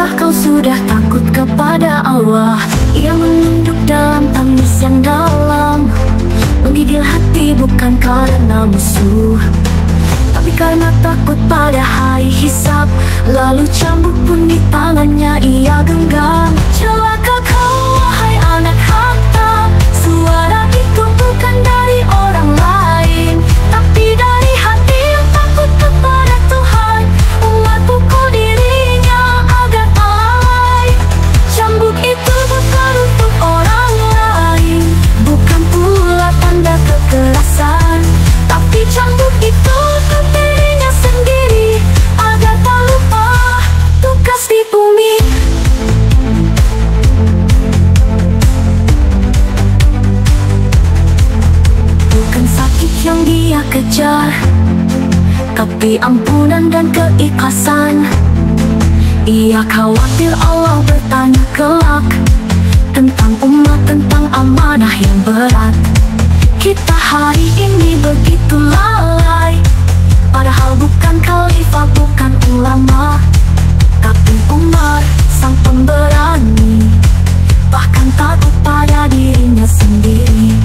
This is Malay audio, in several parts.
Apakah kau sudah takut kepada Allah? Ia menunduk dalam tangis yang dalam, menggigil hati bukan karena musuh, tapi karena takut pada hari hisab. Lalu cambuk pun di tangannya ia genggam. Celaka kau wahai anak Khattab, suara itu bukan dari orang lain, tapi dari hati yang takut kepada Tuhan. Umar pukul dirinya agar lalai. Cambuk itu bukan untuk orang lain, bukan pula tanda kekerasan, tapi cambuk itu untuk dirinya sendiri, agar tak lupa tugas di bumi. Bukan sakit yang dia kejar, tapi ampunan dan keikhlasan. Ia khawatir Allah bertanya kelak tentang umat, tentang amanah yang berat. Kita hari ini begitu lalai, padahal bukan khalifah, bukan ulama, tapi Umar sang pemberani, bahkan takut pada dirinya sendiri.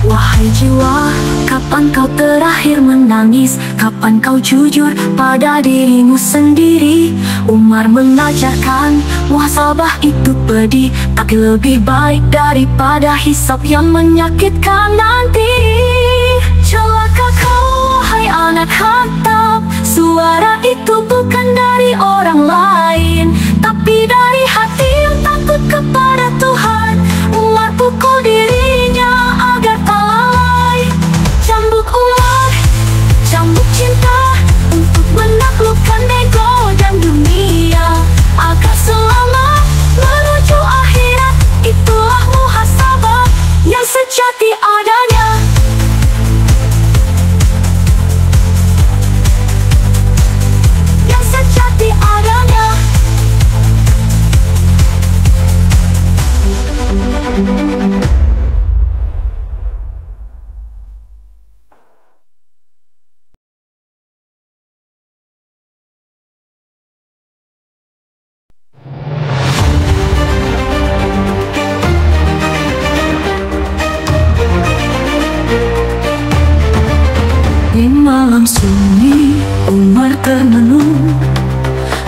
Wahai jiwa, kapan kau terakhir menangis? Kapan kau jujur pada dirimu sendiri? Umar mengajarkan muhasabah itu pedih, tapi lebih baik daripada hisab yang menyakitkan nanti. Celaka kau wahai anak Khattab, suara itu bukan dari orang lain, tapi dari hati yang takut kepada Tuhan. Umar pukul dirinya agar tak lalai. Cambuk Umar, cambuk cinta, untuk menaklukkan ego dan dunia, agar selamat menuju akhirat. Itulah muhasabah yang sejati adanya. Yang sejati adanya. Di malam sunyi, Umar termenung.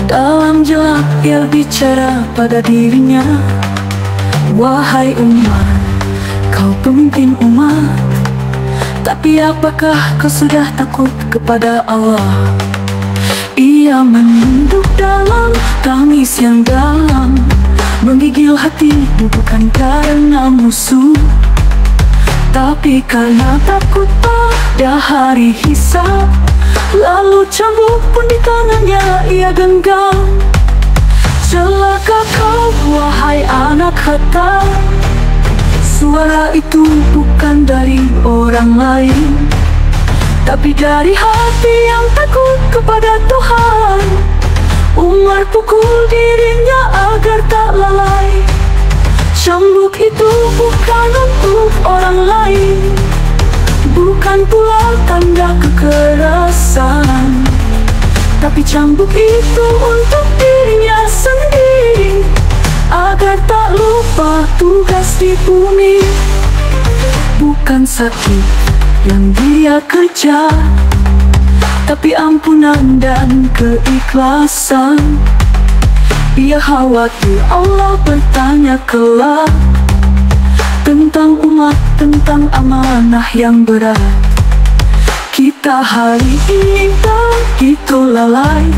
Dalam gelap ia bicara pada dirinya. Wahai Umar, kau pemimpin umat, tapi apakah kau sudah takut kepada Allah? Ia menunduk dalam tangis yang dalam, menggigil hati bukan karena musuh, tapi karena takut pada hari hisab. Lalu cambuk pun di tangannya ia genggam. Celaka kau wahai anak Khattab, suara itu bukan dari orang lain, tapi dari hati yang takut kepada Tuhan. Umar pukul dirinya agar tak lalai. Cambuk itu bukan untuk orang lain, bukan pula tanda kekerasan, tapi cambuk itu untuk dirinya sendiri, agar tak lupa tugas di bumi. Bukan sakit yang dia kejar, tapi ampunan dan keikhlasan. Ia khawatir Allah bertanya kelak tentang umat, tentang amanah yang berat. Kita hari ini begitu lalai,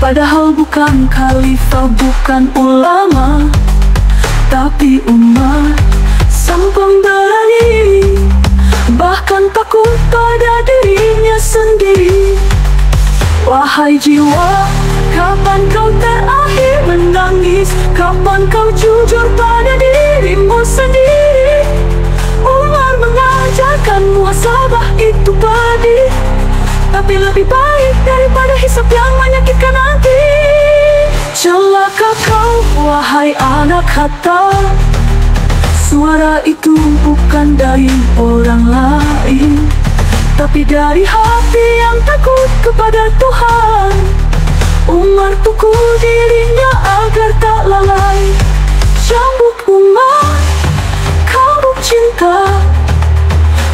padahal bukan khalifah, bukan ulama, tapi Umar sang pemberani, bahkan takut pada dirinya sendiri. Wahai jiwa, kapan kau terakhir menangis? Kapan kau jujur pada dirimu sendiri? Umar mengajarkan muhasabah itu pedih, tapi lebih baik daripada hisab yang menyakitkan nanti. Celaka kau wahai anak Khattab, suara itu bukan dari orang lain, tapi dari hati yang takut kepada Tuhan. Umar pukul dirinya agar tak lalai. Cambuk Umar, kabut cinta,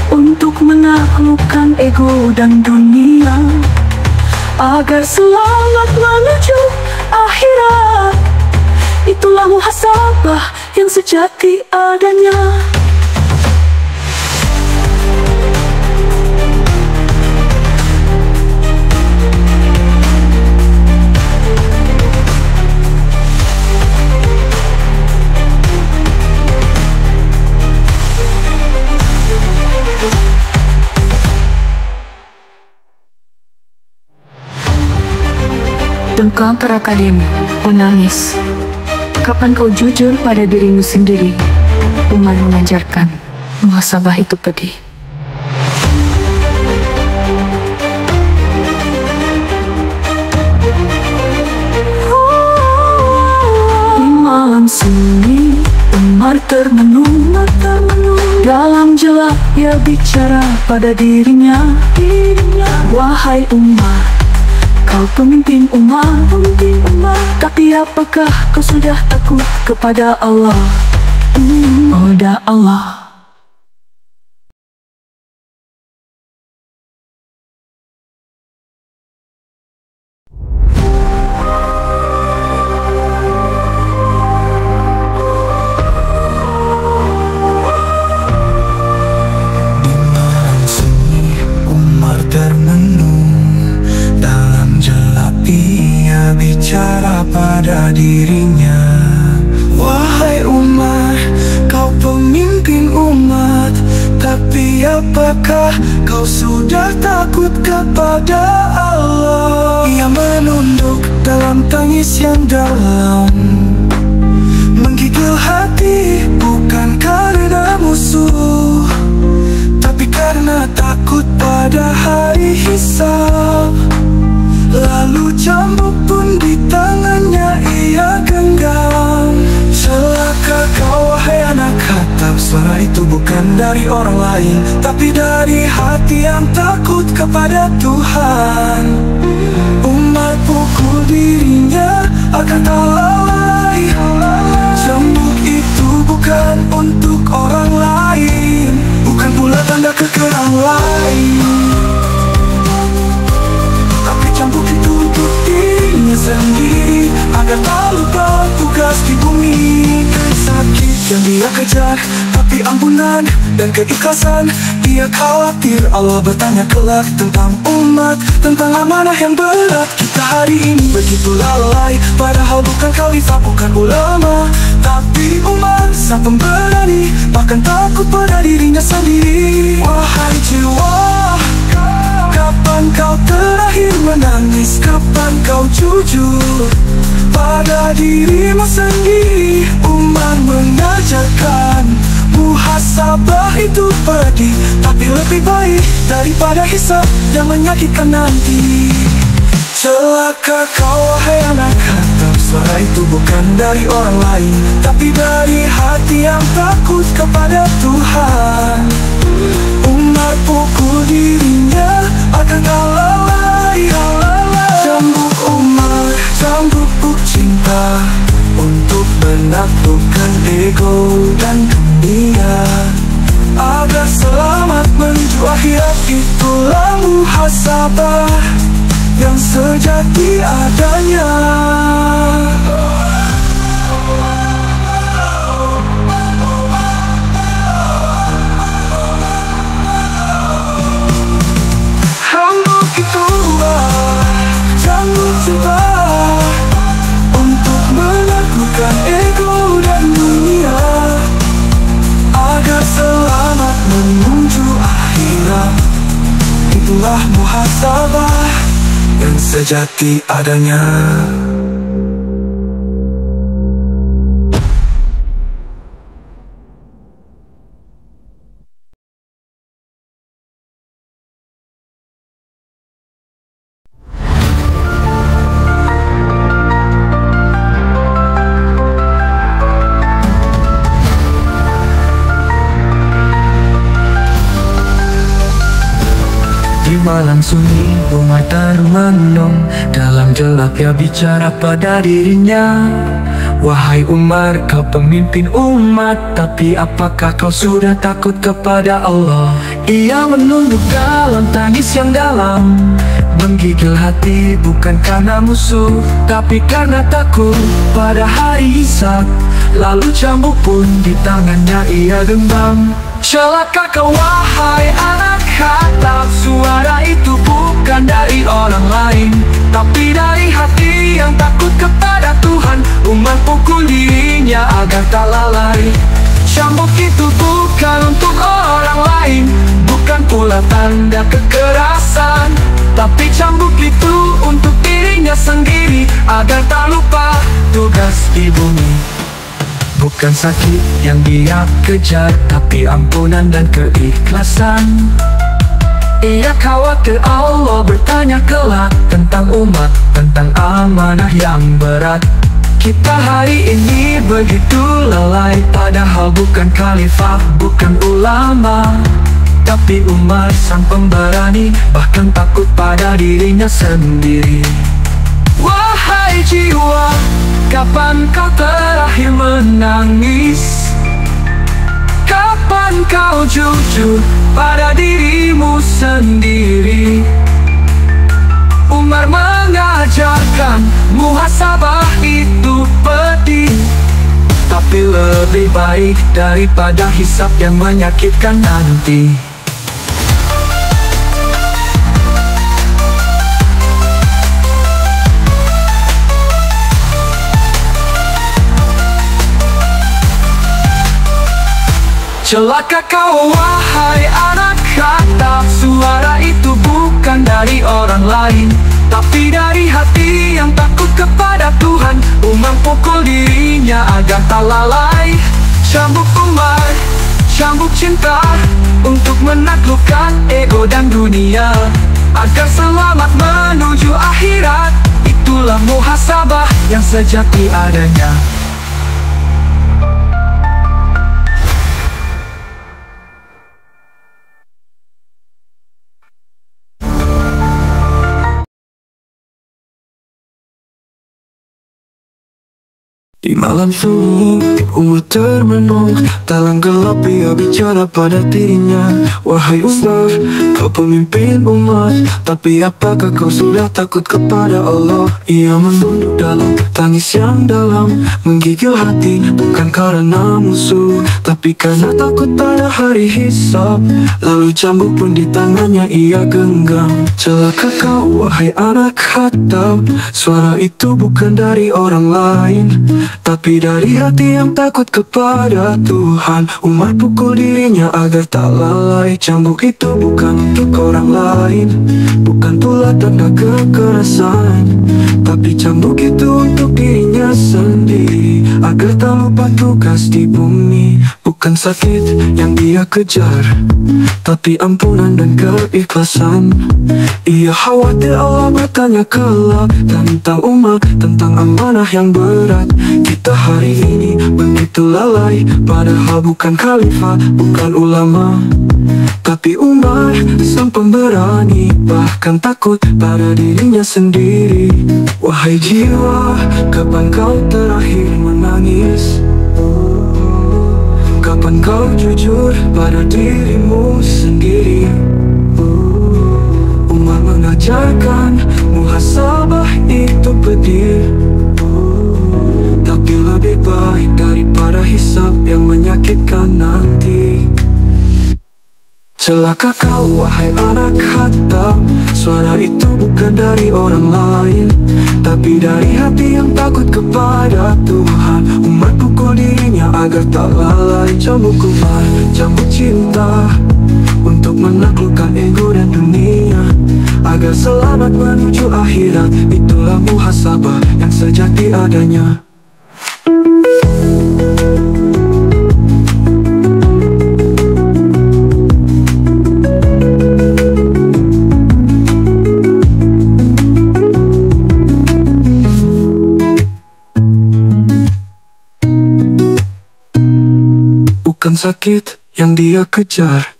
untuk menaklukkan ego dan dunia, agar selamat menuju akhirat. Itulah muhasabah yang sejati adanya. Dengkang terakademi, menangis. Kapan kau jujur pada dirimu sendiri? Umar mengajarkan, muhasabah itu pedih. Di malam sunyi, Umar termenung. Dalam gelap ia bicara pada dirinya. Wahai Umar, kau pemimpin umat, tapi apakah kau sudah takut kepada Allah? Kepada Allah. Di malam sunyi, Umar termenung. Dalam gelap ia bicara pada dirinya. Wahai Umar, kau pemimpin umat, tapi apakah kau sudah takut kepada Allah? Ia menunduk dalam tangis yang dalam, menggigil hati bukan karena musuh, tapi karena takut pada hari hisab. Lalu cambuk pun di tangannya ia genggam. Celaka kau wahai anak Khattab, suara itu bukan dari orang lain, tapi dari hati yang takut kepada Tuhan. Umar pukul dirinya agar tak lalai. Cambuk itu bukan untuk orang lain, bukan pula tanda kekeran lain, tapi cambuk itu untuk dirinya sendiri, agar tak lupa tugas di bumi. Sakit yang dia kejar, tapi ampunan dan keikhlasan. Dia khawatir Allah bertanya kelak tentang umat, tentang amanah yang berat. Kita hari ini begitu lalai, padahal bukan khalifah, bukan ulama, tapi Umar sang pemberani, bahkan takut pada dirinya sendiri. Wahai jiwa, kapan kau terakhir menangis? Kapan kau jujur pada dirimu sendiri? Umar mengajarkan, muhasabah itu pedih, tapi lebih baik daripada hisab yang menyakitkan nanti. Celaka kau wahai anak Khattab, suara itu bukan dari orang lain, tapi dari hati yang takut kepada Tuhan. Umar pukul dirinya agar tak lalai. Cambuk Umar, cambuk cinta, untuk menaklukkan ego dan dunia, agar selamat menuju akhirat. Itulah muhasabah yang sejati adanya. Cambuk itu cambuk cinta, untuk menaklukkan ego dan dunia, agar selamat menuju akhirat. Itulah muhasabah yang sejati adanya. Di malam sunyi, Umar termenung. Dalam gelap ia bicara pada dirinya, wahai Umar, kau pemimpin umat, tapi apakah kau sudah takut kepada Allah? Ia menunduk dalam tangis yang dalam, menggigil hati bukan karena musuh, tapi karena takut pada hari hisab. Lalu cambuk pun di tangannya ia genggam. Celaka kau wahai anak Khattab, suara itu bukan dari orang lain, tapi dari hati yang takut kepada Tuhan. Umar pukul dirinya agar tak lalai. Cambuk itu bukan untuk orang lain, bukan pula tanda kekerasan, tapi cambuk itu untuk dirinya sendiri, agar tak lupa tugas di bumi. Bukan sakit yang dia kejar, tapi ampunan dan keikhlasan. Ia khawatir Allah bertanya kelak tentang umat, tentang amanah yang berat. Kita hari ini begitu lalai, padahal bukan khalifah, bukan ulama, tapi Umar sang pemberani, bahkan takut pada dirinya sendiri. Wahai jiwa, kapan kau terakhir menangis? Kapan kau jujur pada dirimu sendiri? Umar mengajarkan muhasabah itu pedih, tapi lebih baik daripada hisab yang menyakitkan nanti. Celaka kau wahai anak Khattab, suara itu bukan dari orang lain, tapi dari hati yang takut kepada Tuhan. Umar pukul dirinya agar tak lalai. Cambuk Umar, cambuk cinta, untuk menaklukkan ego dan dunia, agar selamat menuju akhirat. Itulah muhasabah yang sejati adanya. Di malam sunyi, Umar termenung. Dalam gelap ia bicara pada dirinya, wahai Umar, kau pemimpin umat, tapi apakah kau sudah takut kepada Allah? Ia menunduk dalam tangis yang dalam, menggigil hati bukan karena musuh, tapi karena takut pada hari hisab. Lalu cambuk pun di tangannya ia genggam. Celaka kau wahai anak Khattab, suara itu bukan dari orang lain, tapi dari hati yang takut kepada Tuhan. Umar pukul dirinya agar tak lalai. Cambuk itu bukan untuk orang lain, bukan pula tanda kekerasan, tapi cambuk itu untuk dirinya sendiri, agar tak lupa tugas di bumi. Bukan sakit yang dia kejar, tapi ampunan dan keikhlasan. Ia khawatir Allah bertanya kelak tentang umat, tentang amanah yang berat. Kita hari ini begitu lalai, padahal bukan khalifah, bukan ulama, tapi Umar sang pemberani, bahkan takut pada dirinya sendiri. Wahai jiwa, kapan kau terakhir menangis? Kapan kau jujur pada dirimu sendiri? Umar mengajarkan muhasabah itu pedih, tapi lebih baik daripada hisab yang menyakitkan nanti. Celaka kau wahai anak Khattab, suara itu bukan dari orang lain, tapi dari hati yang takut kepada Tuhan. Umar pukul dirinya agar tak lalai. Cambuk Umar, cambuk cinta, untuk menaklukkan ego dan dunia, agar selamat menuju akhirat. Itulah muhasabah yang sejati adanya. Bukan sakit yang dia kejar,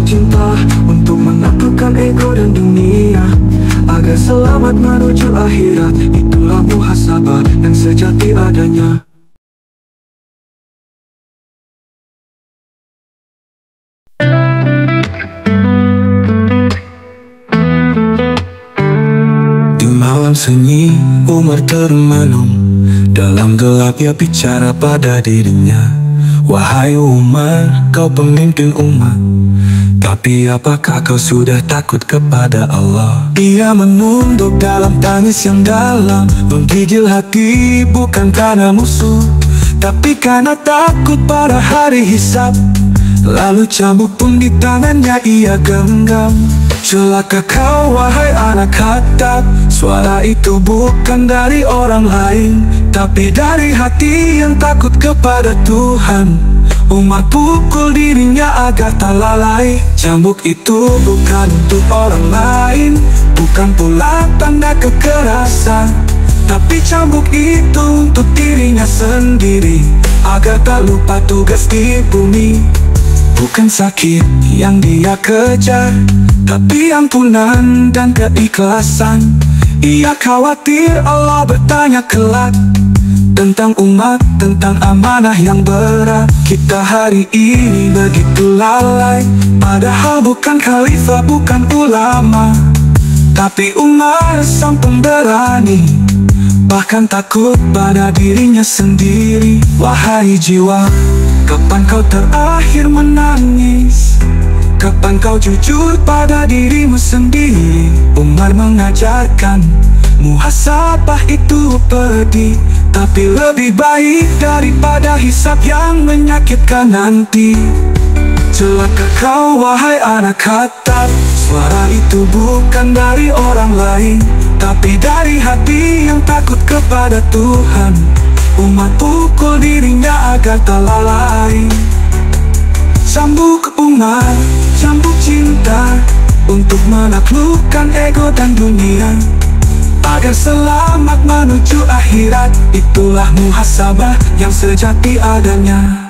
cinta untuk menaklukkan ego dan dunia, agar selamat menuju akhirat. Itulah muhasabah yang sejati adanya. Di malam sunyi Umar termenung, dalam gelap ia bicara pada dirinya. Wahai Umar, kau pemimpin umat, tapi apakah kau sudah takut kepada Allah? Ia menunduk dalam tangis yang dalam, menggigil hati bukan karena musuh, tapi karena takut pada hari hisab. Lalu cambuk pun di tangannya ia genggam. Celaka kau wahai anak Khattab, suara itu bukan dari orang lain, tapi dari hati yang takut kepada Tuhan. Umar pukul dirinya agar tak lalai. Cambuk itu bukan untuk orang lain, bukan pula tanda kekerasan, tapi cambuk itu untuk dirinya sendiri, agar tak lupa tugas di bumi. Bukan sakit yang dia kejar, tapi ampunan dan keikhlasan. Ia khawatir Allah bertanya kelak tentang umat, tentang amanah yang berat. Kita hari ini begitu lalai, padahal bukan khalifah, bukan ulama, tapi Umar sang pemberani, bahkan takut pada dirinya sendiri. Wahai jiwa, kapan kau terakhir menangis? Kapan kau jujur pada dirimu sendiri? Umar mengajarkan muhasabah itu pedih, tapi lebih baik daripada hisab yang menyakitkan nanti. Celaka kau wahai anak Khattab, suara itu bukan dari orang lain, tapi dari hati yang takut kepada Tuhan. Umar pukul dirinya agar tak lalai. Cambuk Umar, cambuk cinta, untuk menaklukkan ego dan dunia, agar selamat menuju akhirat. Itulah muhasabah yang sejati adanya.